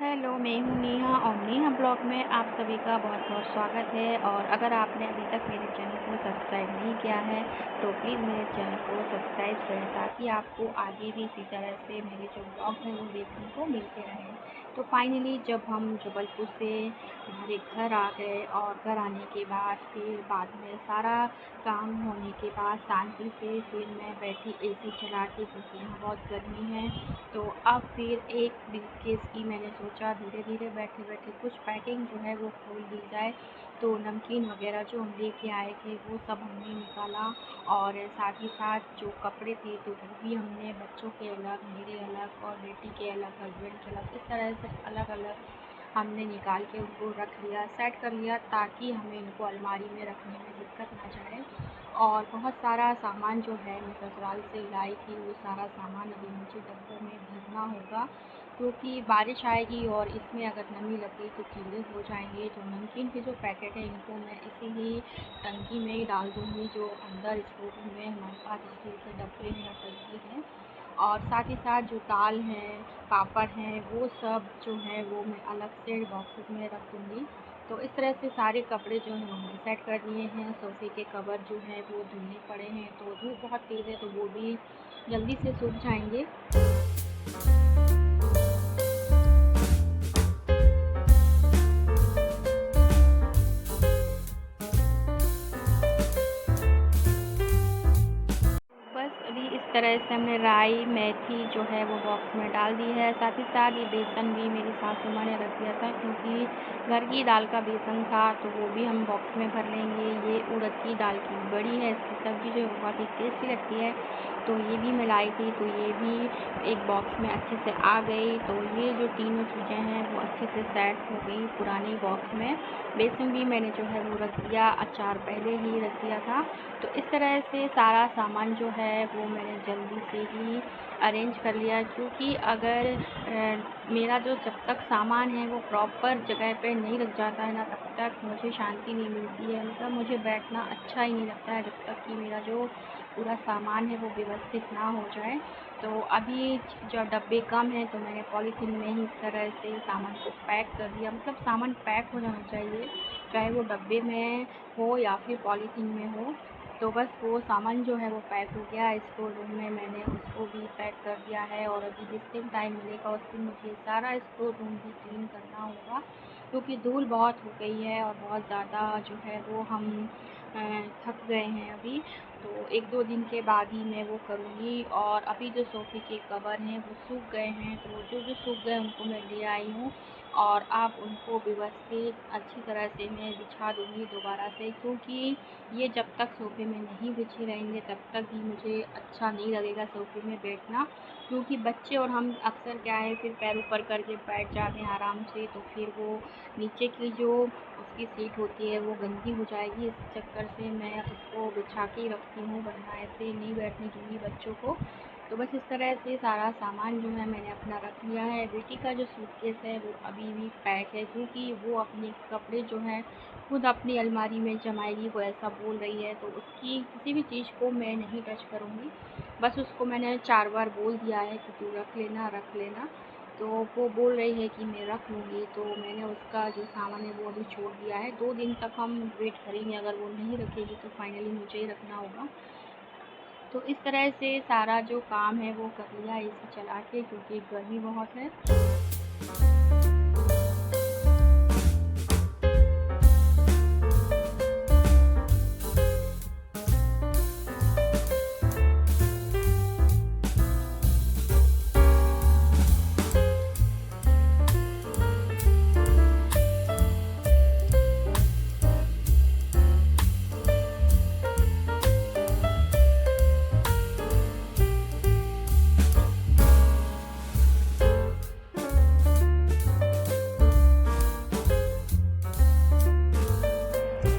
Hello, मैं हूँ नेहा और नेहा ब्लॉग में आप सभी का बहुत बहुत स्वागत है। और अगर आपने अभी तक मेरे चैनल को सब्सक्राइब नहीं किया है तो प्लीज़ मेरे चैनल को सब्सक्राइब करें ताकि आपको आगे भी इसी तरह से मेरे जो ब्लॉग हैं वो देखने को मिलते रहें। तो फाइनली जब हम जबलपुर से हमारे घर आ गए और घर आने के बाद फिर बाद में सारा काम होने के बाद शांति से फिर मैं बैठी एसी चला के, क्योंकि यहाँ बहुत गर्मी है। तो अब फिर एक ब्रीफकेस की मैंने सोचा धीरे धीरे बैठे बैठे कुछ पैकिंग जो है वो खोल दी जाए। तो नमकीन वगैरह जो हम लेके आए थे वो सब हमने निकाला, और साथ ही साथ जो कपड़े थे तो वो भी हमने, बच्चों के अलग, मेरे अलग और बेटी के अलग, हस्बैंड के अलग, इस तरह से अलग अलग हमने निकाल के उनको रख लिया, सेट कर लिया, ताकि हमें इनको अलमारी में रखने में दिक्कत ना जाए। और बहुत सारा सामान जो है मैं ससुराल से लाई थी, वो सारा सामान अभी मुझे डब्बों में भरना होगा, क्योंकि बारिश आएगी और इसमें अगर नमी लगी तो कीड़े हो जाएंगे। तो नमकीन के जो पैकेट है इनको मैं इसी ही टंकी में ही डाल दूँगी, जो अंदर स्टोर रूम में हमारे पास स्टील के डब्बे हैं और टंकी है। और साथ ही साथ जो दाल है, पापड़ हैं, वो सब जो है वो मैं अलग से बॉक्सेस में रख दूँगी। तो इस तरह से सारे कपड़े जो हैं हमने सेट कर लिए हैं। सोफ़े के कवर जो हैं वो धुलने पड़े हैं, तो धूप बहुत तेज़ है तो वो भी जल्दी से सूख जाएंगे। बस अभी इस तरह से हमने राई, मेथी जो है वो बॉक्स में डाल दी है। साथ ही साथ ये बेसन भी मेरी सासू माँ ने रख दिया था, क्योंकि घर की दाल का बेसन था, तो वो भी हम बॉक्स में भर लेंगे। ये उड़द की दाल की बड़ी है, इसकी सब्ज़ी जो है बहुत ही टेस्टी लगती है, तो ये भी मैं लाई थी, तो ये भी एक बॉक्स में अच्छे से आ गई। तो ये जो तीनों चीज़ें हैं वो अच्छे से सेट हो गई पुराने बॉक्स में। बेसन भी मैंने जो है वो रख दिया, अचार पहले ही रख दिया था। तो इस तरह से सारा सामान जो है वो मैंने जल्दी से ही अरेंज कर लिया, क्योंकि अगर मेरा जो जब तक सामान है वो प्रॉपर जगह पे नहीं रख जाता है ना, तब तक मुझे शांति नहीं मिलती है। मतलब मुझे बैठना अच्छा ही नहीं लगता है जब तक कि मेरा जो पूरा सामान है वो व्यवस्थित ना हो जाए। तो अभी जब डब्बे कम हैं तो मैंने पॉलीथीन में ही इस तरह से सामान को पैक कर दिया। मतलब सामान पैक हो जाना चाहिए, चाहे वो डब्बे में हो या फिर पॉलीथीन में हो। तो बस वो सामान जो है वो पैक हो गया। स्टोर रूम में मैंने उसको भी पैक कर दिया है, और अभी जिस दिन टाइम मिलेगा उस दिन मुझे सारा स्टोर रूम भी क्लीन करना होगा, क्योंकि धूल बहुत हो गई है और बहुत ज़्यादा जो है वो हम थक गए हैं अभी। तो 1-2 दिन के बाद ही मैं वो करूँगी। और अभी जो सोफ़े के कवर हैं वो सूख गए हैं, तो जो सूख गए उनको मैं ले आई हूँ, और अब उनको व्यवस्थित अच्छी तरह से मैं बिछा दूँगी दोबारा से, क्योंकि ये जब तक सोफ़े में नहीं बिछे रहेंगे तब तक भी मुझे अच्छा नहीं लगेगा सोफ़े में बैठना। क्योंकि बच्चे और हम अक्सर क्या है, फिर पैर ऊपर करके बैठ जाते हैं आराम से, तो फिर वो नीचे की जो उसकी सीट होती है वो गंदी हो जाएगी। इस चक्कर से मैं उसको बिछा के ही रखती हूँ, वरना ऐसे नहीं बैठने दूँगी बच्चों को। तो बस इस तरह से सारा सामान जो है मैंने अपना रख लिया है। बेटी का जो सूटकेस है वो अभी भी पैक है, क्योंकि वो अपने कपड़े जो हैं खुद अपनी अलमारी में जमाएगी, वो ऐसा बोल रही है। तो उसकी किसी भी चीज़ को मैं नहीं टच करूँगी। बस उसको मैंने 4 बार बोल दिया है कि तू रख लेना, रख लेना। तो वो बोल रही है कि मैं रख लूँगी, तो मैंने उसका जो सामान है वो अभी छोड़ दिया है। 2 दिन तक हम वेट करेंगे, अगर वो नहीं रखेगी तो फाइनली मुझे ही रखना होगा। तो इस तरह से सारा जो काम है वो कर लिया एसी चला के, क्योंकि गर्मी बहुत है।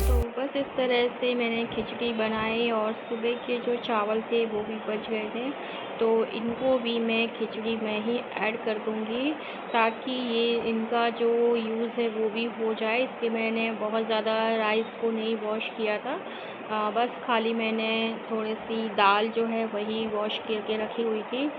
तो बस इस तरह से मैंने खिचड़ी बनाई, और सुबह के जो चावल थे वो भी बच गए थे, तो इनको भी मैं खिचड़ी में ही ऐड कर दूंगी, ताकि ये इनका जो यूज़ है वो भी हो जाए। इसके मैंने बहुत ज़्यादा राइस को नहीं वॉश किया था, बस खाली मैंने थोड़ी सी दाल जो है वही वॉश करके रखी हुई थी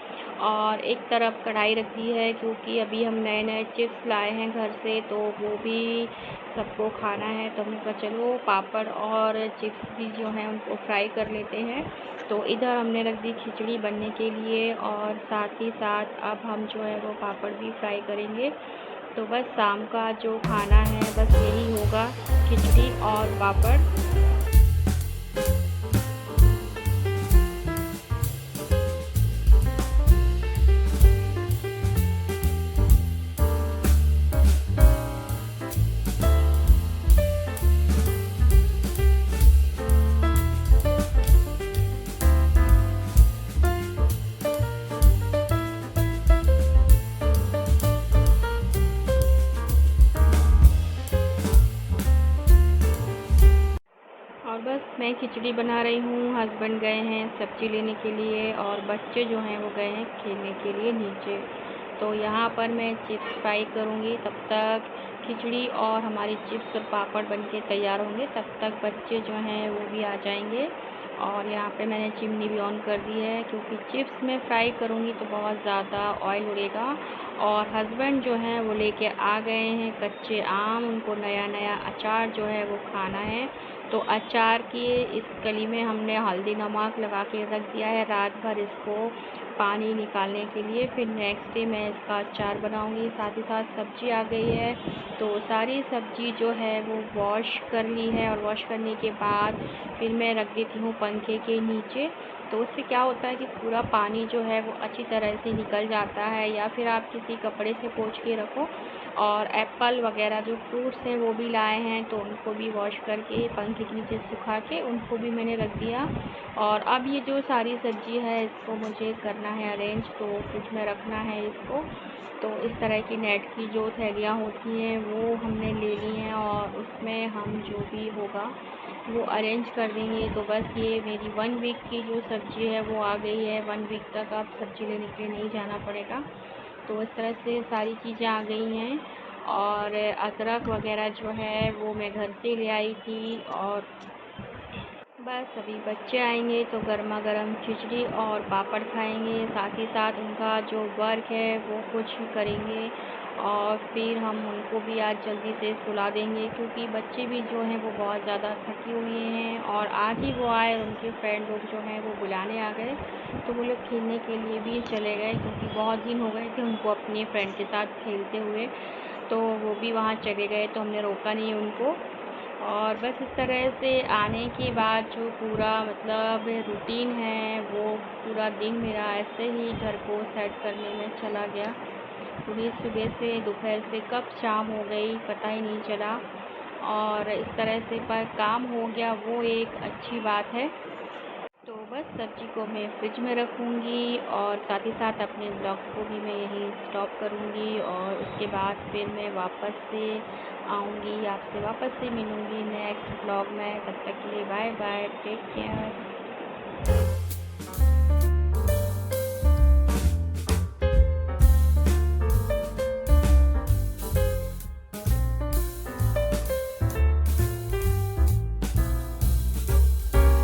और एक तरफ कढ़ाई रख दी है, क्योंकि अभी हम नए नए चिप्स लाए हैं घर से, तो वो भी सबको खाना है। तो हमने कहा चलो पापड़ और चिप्स भी जो हैं उनको फ्राई कर लेते हैं। तो इधर हमने रख दी खिचड़ी बनने के लिए और साथ ही साथ अब हम जो है वो पापड़ भी फ्राई करेंगे। तो बस शाम का जो खाना है बस यही होगा, खिचड़ी और पापड़। और बस मैं खिचड़ी बना रही हूँ, हस्बैंड गए हैं सब्ज़ी लेने के लिए और बच्चे जो हैं वो गए हैं खेलने के लिए नीचे। तो यहाँ पर मैं चिप्स फ्राई करूँगी, तब तक खिचड़ी और हमारी चिप्स और पापड़ बनके तैयार होंगे, तब तक बच्चे जो हैं वो भी आ जाएंगे। और यहाँ पे मैंने चिमनी भी ऑन कर दी है, क्योंकि चिप्स में फ्राई करूँगी तो बहुत ज़्यादा ऑयल उड़ेगा। और हस्बैंड जो हैं वो लेके आ गए हैं कच्चे आम, उनको नया नया अचार जो है वो खाना है। तो अचार की इस कली में हमने हल्दी नमक लगा के रख दिया है रात भर इसको पानी निकालने के लिए। फिर नेक्स्ट डे मैं इसका अचार बनाऊंगी। साथ ही साथ सब्ज़ी आ गई है, तो सारी सब्ज़ी जो है वो वॉश कर ली है और वॉश करने के बाद फिर मैं रख देती हूँ पंखे के नीचे। तो उससे क्या होता है कि पूरा पानी जो है वो अच्छी तरह से निकल जाता है, या फिर आप किसी कपड़े से पोंछ के रखो। और एप्पल वगैरह जो फ्रूट्स हैं वो भी लाए हैं, तो उनको भी वॉश करके पंखे के नीचे सुखा के उनको भी मैंने रख दिया। और अब ये जो सारी सब्ज़ी है इसको मुझे करना है अरेंज, तो फ्रिज में रखना है इसको। तो इस तरह की नेट की जो थैलियाँ होती हैं वो हमने ले ली हैं और उसमें हम जो भी होगा वो अरेंज कर देंगे। तो बस ये मेरी 1 वीक की जो सब्ज़ी है वो आ गई है। 1 वीक तक आप सब्ज़ी लेने के लिए नहीं जाना पड़ेगा। तो इस तरह से सारी चीज़ें आ गई हैं। और अदरक वगैरह जो है वो मैं घर से ले आई थी। और बस अभी बच्चे आएंगे तो गर्मा गर्म खिचड़ी और पापड़ खाएंगे, साथ ही साथ उनका जो वर्क है वो कुछ करेंगे। और फिर हम उनको भी आज जल्दी से सुला देंगे, क्योंकि बच्चे भी जो हैं वो बहुत ज़्यादा थके हुए हैं। और आज ही वो आए और उनके फ्रेंड लोग जो हैं वो बुलाने आ गए, तो वो लोग खेलने के लिए भी चले गए, क्योंकि बहुत दिन हो गए थे उनको अपने फ्रेंड के साथ खेलते हुए। तो वो भी वहाँ चले गए, तो हमने रोका नहीं उनको। और बस इस तरह से आने के बाद जो पूरा मतलब रूटीन है वो पूरा दिन मेरा ऐसे ही घर को सेट करने में चला गया। पूरी सुबह से दोपहर से कब शाम हो गई पता ही नहीं चला। और इस तरह से पर काम हो गया, वो एक अच्छी बात है। तो बस सब्ज़ी को मैं फ्रिज में रखूँगी और साथ ही साथ अपने ब्लॉग को भी मैं यहीं स्टॉप करूँगी। और उसके बाद फिर मैं वापस से आऊँगी, आपसे वापस से मिलूँगी नेक्स्ट ब्लॉग में। तब तक के लिए बाय बाय, टेक केयर।